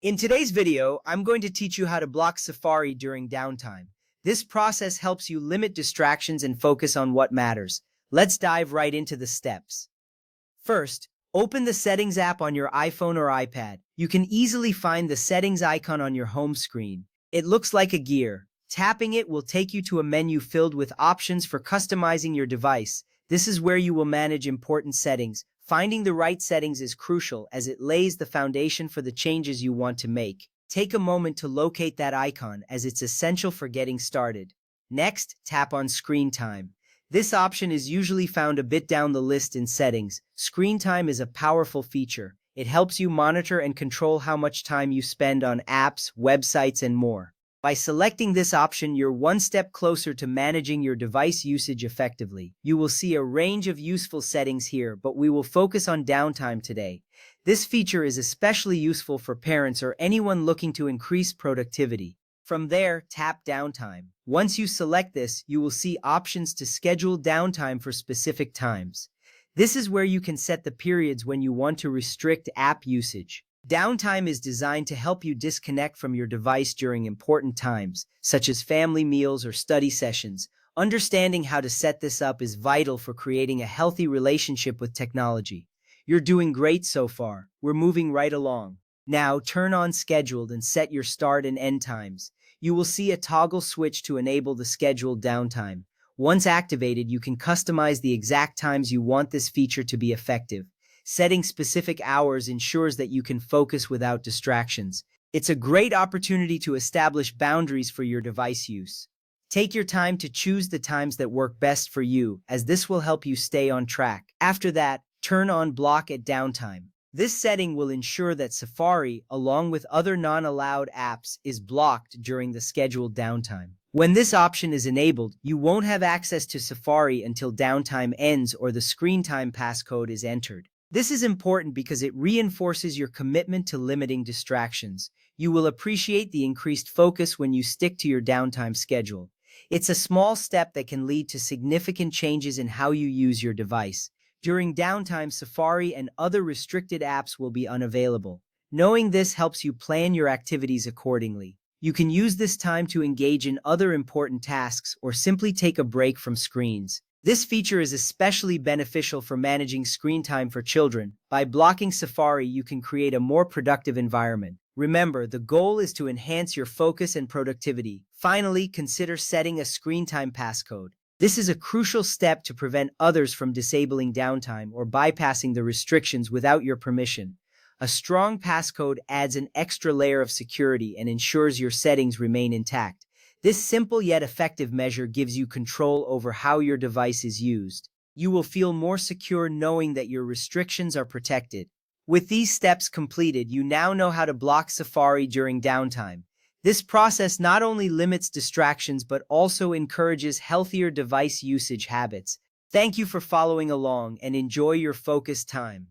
In today's video, I'm going to teach you how to block Safari during downtime. This process helps you limit distractions and focus on what matters. Let's dive right into the steps. First, open the Settings app on your iPhone or iPad. You can easily find the Settings icon on your home screen. It looks like a gear. Tapping it will take you to a menu filled with options for customizing your device. This is where you will manage important settings. Finding the right settings is crucial as it lays the foundation for the changes you want to make. Take a moment to locate that icon as it's essential for getting started. Next, tap on Screen Time. This option is usually found a bit down the list in settings. Screen time is a powerful feature. It helps you monitor and control how much time you spend on apps, websites, and more. By selecting this option, you're one step closer to managing your device usage effectively. You will see a range of useful settings here, but we will focus on downtime today. This feature is especially useful for parents or anyone looking to increase productivity. From there, tap Downtime. Once you select this, you will see options to schedule downtime for specific times. This is where you can set the periods when you want to restrict app usage. Downtime is designed to help you disconnect from your device during important times, such as family meals or study sessions. Understanding how to set this up is vital for creating a healthy relationship with technology. You're doing great so far. We're moving right along. Now, turn on Scheduled and set your start and end times. You will see a toggle switch to enable the scheduled downtime. Once activated, you can customize the exact times you want this feature to be effective. Setting specific hours ensures that you can focus without distractions. It's a great opportunity to establish boundaries for your device use. Take your time to choose the times that work best for you, as this will help you stay on track. After that, turn on Block at Downtime. This setting will ensure that Safari, along with other non-allowed apps, is blocked during the scheduled downtime. When this option is enabled, you won't have access to Safari until downtime ends or the screen time passcode is entered. This is important because it reinforces your commitment to limiting distractions. You will appreciate the increased focus when you stick to your downtime schedule. It's a small step that can lead to significant changes in how you use your device. During downtime, Safari and other restricted apps will be unavailable. Knowing this helps you plan your activities accordingly. You can use this time to engage in other important tasks or simply take a break from screens. This feature is especially beneficial for managing screen time for children. By blocking Safari, you can create a more productive environment. Remember, the goal is to enhance your focus and productivity. Finally, consider setting a screen time passcode. This is a crucial step to prevent others from disabling downtime or bypassing the restrictions without your permission. A strong passcode adds an extra layer of security and ensures your settings remain intact. This simple yet effective measure gives you control over how your device is used. You will feel more secure knowing that your restrictions are protected. With these steps completed, you now know how to block Safari during downtime. This process not only limits distractions but also encourages healthier device usage habits. Thank you for following along and enjoy your focused time.